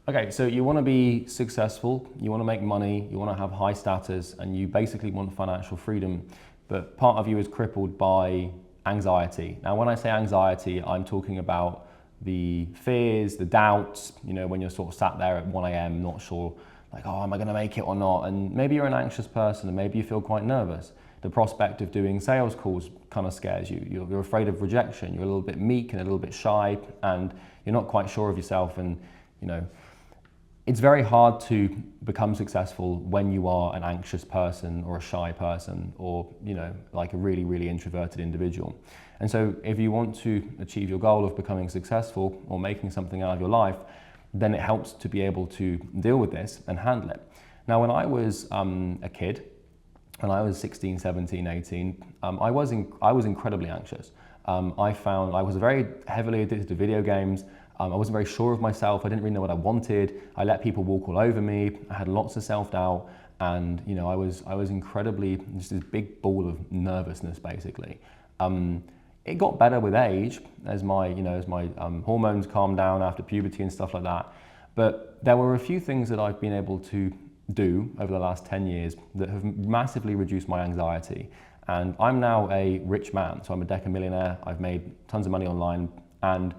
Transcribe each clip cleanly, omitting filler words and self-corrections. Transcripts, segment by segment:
Okay, so you want to be successful, you want to make money, you want to have high status, and you basically want financial freedom, but part of you is crippled by anxiety. Now, when I say anxiety, I'm talking about the fears, the doubts, when you're sort of sat there at 1 a.m. not sure, like, oh, am I going to make it or not? And maybe you're an anxious person and maybe you feel quite nervous. The prospect of doing sales calls kind of scares you. You're afraid of rejection, you're a little bit meek and a little bit shy, and you're not quite sure of yourself, and it's very hard to become successful when you are an anxious person or a shy person or, like a really, really introverted individual. And so if you want to achieve your goal of becoming successful or making something out of your life, then it helps to be able to deal with this and handle it. Now, when I was a kid, when I was 16, 17, 18, I was incredibly anxious. I found I was very heavily addicted to video games. I wasn't very sure of myself. I didn't really know what I wanted. I let people walk all over me. I had lots of self-doubt, and I was incredibly just this big ball of nervousness, basically. It got better with age as my hormones calmed down after puberty and stuff like that. But there were a few things that I've been able to do over the last 10 years that have massively reduced my anxiety. And I'm now a rich man, so I'm a millionaire. I've made tons of money online, and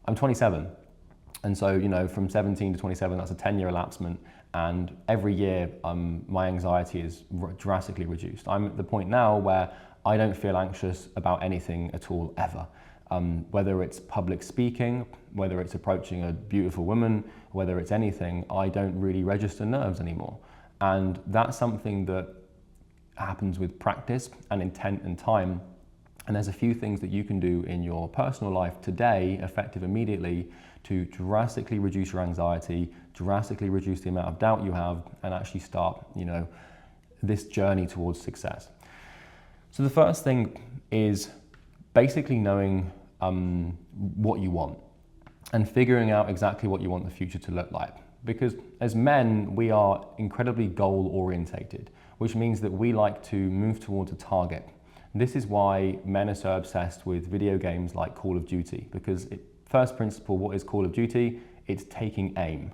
I'm 27, and so from 17 to 27, that's a 10-year elapsement, and every year my anxiety is drastically reduced. I'm at the point now where I don't feel anxious about anything at all, ever. Whether it's public speaking, whether it's approaching a beautiful woman, whether it's anything, I don't really register nerves anymore. And that's something that happens with practice and intent and time. And there's a few things that you can do in your personal life today, effective immediately, to drastically reduce your anxiety, drastically reduce the amount of doubt you have, and actually start, this journey towards success. So the first thing is basically knowing what you want and figuring out exactly what you want the future to look like. Because as men, we are incredibly goal orientated, which means that we like to move towards a target. This is why men are so obsessed with video games like Call of Duty, because first principle, what is Call of Duty? It's taking aim,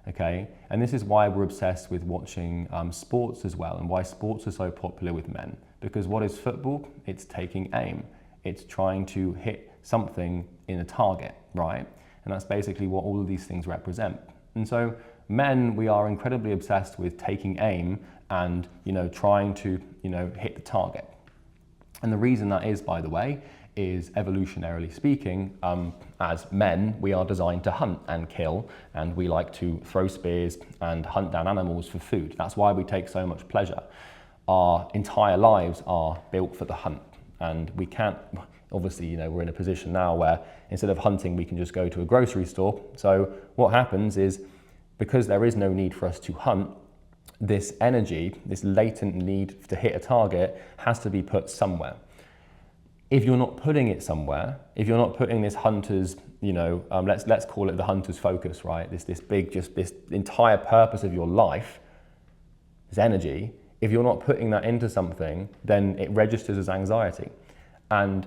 okay? And this is why we're obsessed with watching sports as well, and why sports are so popular with men. Because what is football? It's taking aim. It's trying to hit something in a target, right? And that's basically what all of these things represent. And so men, we are incredibly obsessed with taking aim and trying to hit the target. And the reason that is, by the way, is evolutionarily speaking, as men, we are designed to hunt and kill, and we like to throw spears and hunt down animals for food. That's why we take so much pleasure. Our entire lives are built for the hunt, and we can't, obviously, we're in a position now where instead of hunting, we can just go to a grocery store. So what happens is, because there is no need for us to hunt, this energy, this latent need to hit a target has to be put somewhere. If you're not putting it somewhere, if you're not putting this hunter's, let's call it the hunter's focus, right? This big, just this entire purpose of your life, this energy, if you're not putting that into something, then it registers as anxiety. And,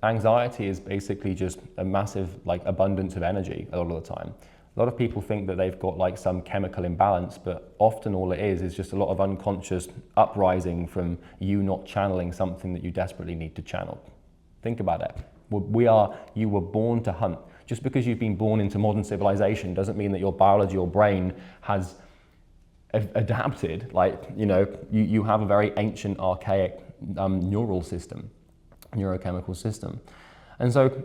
anxiety is basically just a massive abundance of energy a lot of the time. A lot of people think that they've got some chemical imbalance, but often all it is just a lot of unconscious uprising from you not channeling something that you desperately need to channel. Think about it. You were born to hunt. Just because you've been born into modern civilization doesn't mean that your biology, your brain has adapted. You have a very ancient, archaic neurochemical system. And so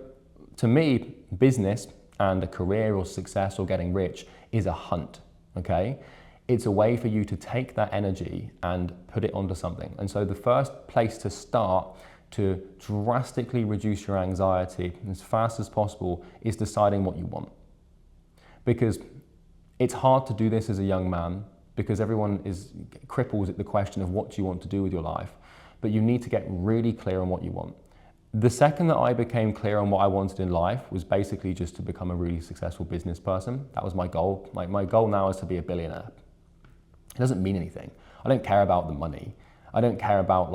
to me, business and a career or success or getting rich is a hunt, okay? It's a way for you to take that energy and put it onto something. And so the first place to start to drastically reduce your anxiety as fast as possible is deciding what you want. Because it's hard to do this as a young man, because everyone cripples at the question of what do you want to do with your life. But you need to get really clear on what you want. The second that I became clear on what I wanted in life was basically just to become a really successful business person. That was my goal. My goal now is to be a billionaire. It doesn't mean anything. I don't care about the money. I don't care about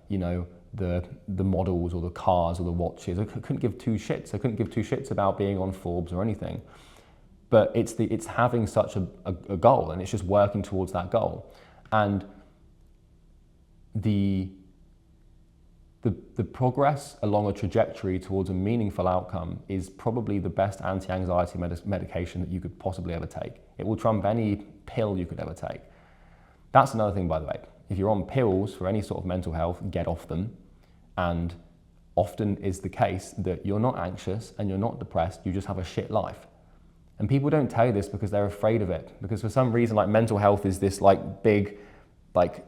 the models or the cars or the watches. I couldn't give two shits. I couldn't give two shits about being on Forbes or anything. but it's having such a goal, and it's just working towards that goal. And the progress along a trajectory towards a meaningful outcome is probably the best anti-anxiety medication that you could possibly ever take. It will trump any pill you could ever take. That's another thing, by the way. If you're on pills for any sort of mental health, get off them. And often is the case that you're not anxious and you're not depressed, you just have a shit life. And people don't tell you this because they're afraid of it. Because for some reason, like, mental health is this like big, like,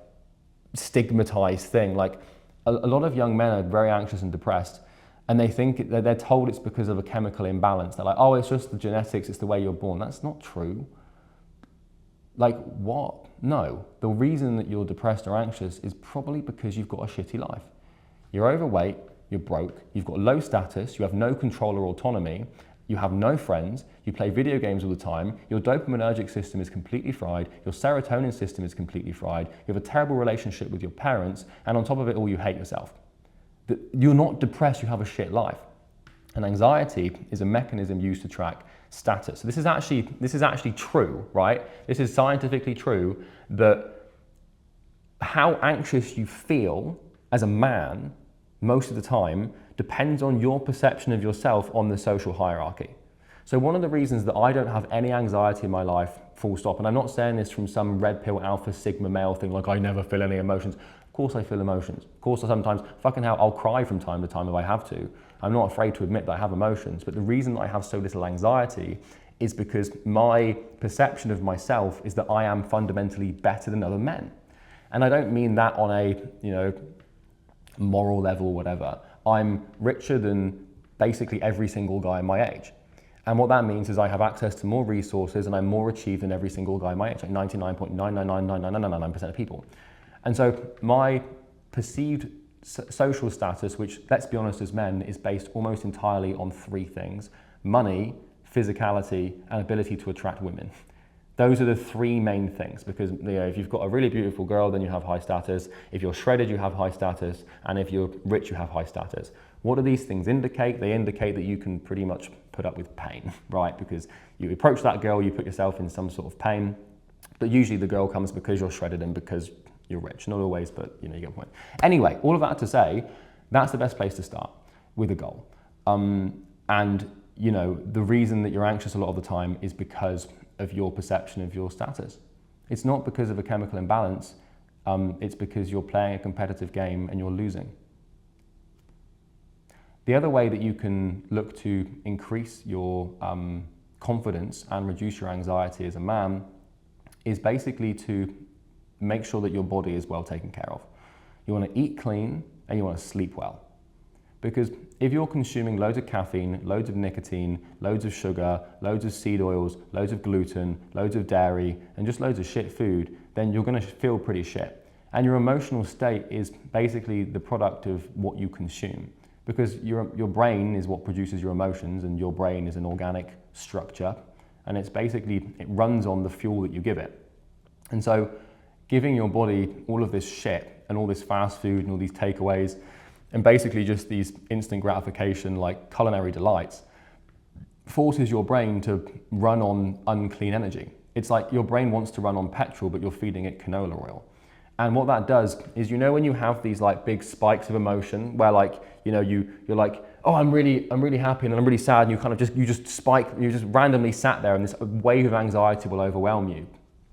stigmatized thing. Like, a lot of young men are very anxious and depressed, and they think that they're told it's because of a chemical imbalance. They're like, oh, it's just the genetics, it's the way you're born. That's not true. Like, what? No. The reason that you're depressed or anxious is probably because you've got a shitty life. You're overweight, you're broke, you've got low status, you have no control or autonomy, you have no friends, you play video games all the time, your dopaminergic system is completely fried, your serotonin system is completely fried, you have a terrible relationship with your parents, and on top of it all, you hate yourself. You're not depressed, you have a shit life. And anxiety is a mechanism used to track status. So this is actually true, right? This is scientifically true, that how anxious you feel as a man most of the time depends on your perception of yourself on the social hierarchy. So one of the reasons that I don't have any anxiety in my life, full stop, and I'm not saying this from some red pill alpha sigma male thing like I never feel any emotions. Of course I feel emotions. Of course I sometimes, fucking hell, I'll cry from time to time if I have to. I'm not afraid to admit that I have emotions, but the reason that I have so little anxiety is because my perception of myself is that I am fundamentally better than other men. And I don't mean that on a, moral level or whatever. I'm richer than basically every single guy my age. And what that means is I have access to more resources and I'm more achieved than every single guy my age, like 99.9999999% of people. And so my perceived social status, which, let's be honest, as men, is based almost entirely on three things: money, physicality, and ability to attract women. Those are the three main things, because if you've got a really beautiful girl, then you have high status. If you're shredded, you have high status. And if you're rich, you have high status. What do these things indicate? They indicate that you can pretty much put up with pain, right? Because you approach that girl, you put yourself in some sort of pain. But usually the girl comes because you're shredded and because you're rich. Not always, but you get the point. Anyway, all of that to say, that's the best place to start, with a goal. And the reason that you're anxious a lot of the time is because of your perception of your status. It's not because of a chemical imbalance, it's because you're playing a competitive game and you're losing. The other way that you can look to increase your confidence and reduce your anxiety as a man is basically to make sure that your body is well taken care of. You want to eat clean and you want to sleep well. Because if you're consuming loads of caffeine, loads of nicotine, loads of sugar, loads of seed oils, loads of gluten, loads of dairy, and just loads of shit food, then you're going to feel pretty shit. And your emotional state is basically the product of what you consume. Because your brain is what produces your emotions, and your brain is an organic structure. And it runs on the fuel that you give it. And so giving your body all of this shit and all this fast food and all these takeaways and basically just these instant gratification, like culinary delights, forces your brain to run on unclean energy. It's like your brain wants to run on petrol, but you're feeding it canola oil. And what that does is, when you have these like big spikes of emotion where you're like, oh, I'm really happy and I'm really sad, and you just randomly sat there and this wave of anxiety will overwhelm you.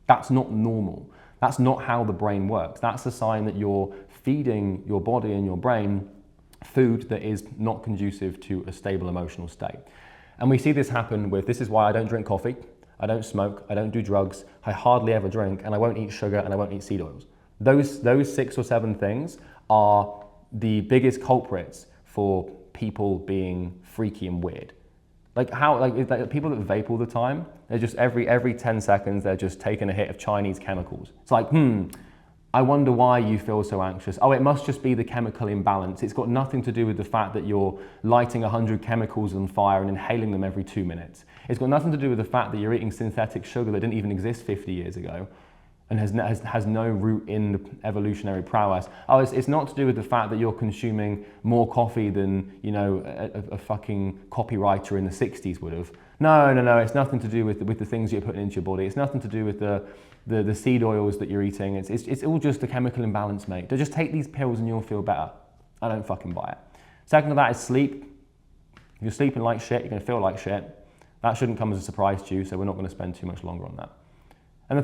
That's not normal. That's not how the brain works. That's a sign that you're feeding your body and your brain food that is not conducive to a stable emotional state. And we see this happen this is why I don't drink coffee, I don't smoke, I don't do drugs, I hardly ever drink, and I won't eat sugar and I won't eat seed oils. Those 6 or 7 things are the biggest culprits for people being freaky and weird. Like people that vape all the time, they're just every 10 seconds, they're just taking a hit of Chinese chemicals. It's like, I wonder why you feel so anxious. Oh, it must just be the chemical imbalance. It's got nothing to do with the fact that you're lighting 100 chemicals on fire and inhaling them every 2 minutes. It's got nothing to do with the fact that you're eating synthetic sugar that didn't even exist 50 years ago and has no root in the evolutionary prowess. Oh, it's not to do with the fact that you're consuming more coffee than a fucking copywriter in the 60s would have. No, it's nothing to do with the things you're putting into your body. It's nothing to do with the seed oils that you're eating. It's all just a chemical imbalance, mate. Just take these pills and you'll feel better. I don't fucking buy it. Second to that is sleep. If you're sleeping like shit, you're gonna feel like shit. That shouldn't come as a surprise to you, so we're not gonna spend too much longer on that. And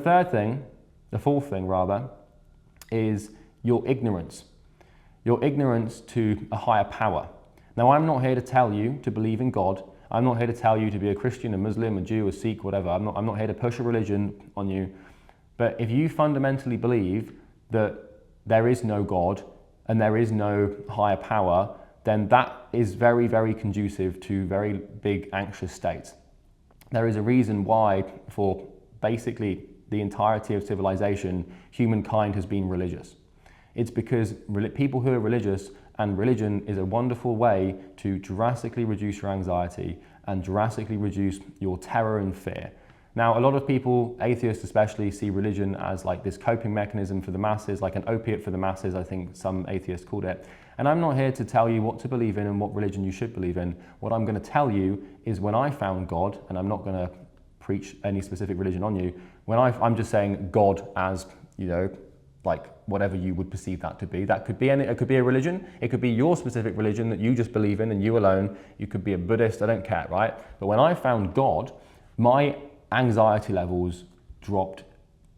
the fourth thing rather, is your ignorance. Your ignorance to a higher power. Now, I'm not here to tell you to believe in God. I'm not here to tell you to be a Christian, a Muslim, a Jew, a Sikh, whatever. I'm not here to push a religion on you. But if you fundamentally believe that there is no God and there is no higher power, then that is very, very conducive to very big anxious states. There is a reason why, for basically the entirety of civilization, humankind has been religious. It's because people who are religious, and religion is a wonderful way to drastically reduce your anxiety and drastically reduce your terror and fear. Now, a lot of people, atheists especially, see religion as like this coping mechanism for the masses, like an opiate for the masses, I think some atheists called it. And I'm not here to tell you what to believe in and what religion you should believe in. What I'm going to tell you is when I found God, and I'm not going to preach any specific religion on you, I'm just saying God as, like whatever you would perceive that to be. That could be it could be a religion. It could be your specific religion that you just believe in and you alone. You could be a Buddhist, I don't care, right? But when I found God, my anxiety levels dropped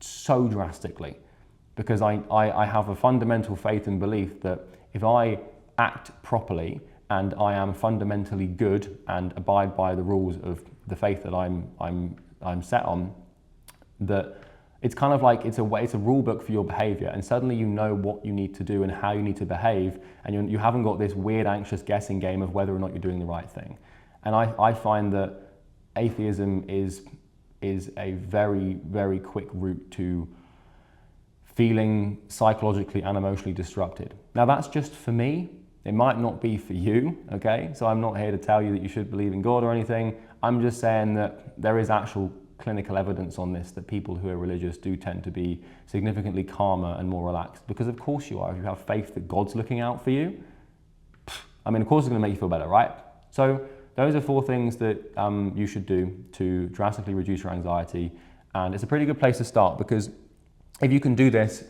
so drastically because I have a fundamental faith and belief that if I act properly and I am fundamentally good and abide by the rules of the faith that I'm set on, that it's kind of like it's a rule book for your behavior, and suddenly you know what you need to do and how you need to behave, and you haven't got this weird anxious guessing game of whether or not you're doing the right thing. And I find that atheism is a very, very quick route to feeling psychologically and emotionally disrupted. Now that's just for me. It might not be for you, okay? So I'm not here to tell you that you should believe in God or anything. I'm just saying that there is actual clinical evidence on this, that people who are religious do tend to be significantly calmer and more relaxed. Because of course you are. If you have faith that God's looking out for you, I mean, of course it's going to make you feel better, right? So those are 4 things that you should do to drastically reduce your anxiety. And it's a pretty good place to start, because if you can do this,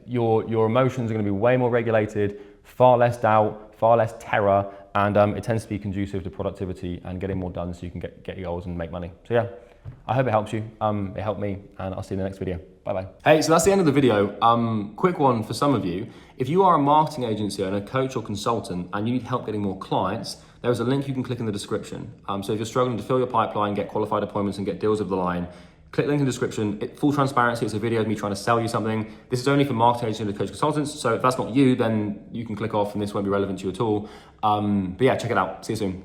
your emotions are going to be way more regulated, far less doubt, far less terror, and it tends to be conducive to productivity and getting more done so you can get your goals and make money. So yeah, I hope it helps you. It helped me, and I'll see you in the next video. Bye-bye. Hey, so that's the end of the video. Quick one for some of you. If you are a marketing agency owner, coach or consultant, and you need help getting more clients, there is a link you can click in the description. So if you're struggling to fill your pipeline, get qualified appointments, and get deals over the line, click the link in the description. Full transparency, it's a video of me trying to sell you something. This is only for marketing agencies and coach consultants. So if that's not you, then you can click off and this won't be relevant to you at all. But yeah, check it out. See you soon.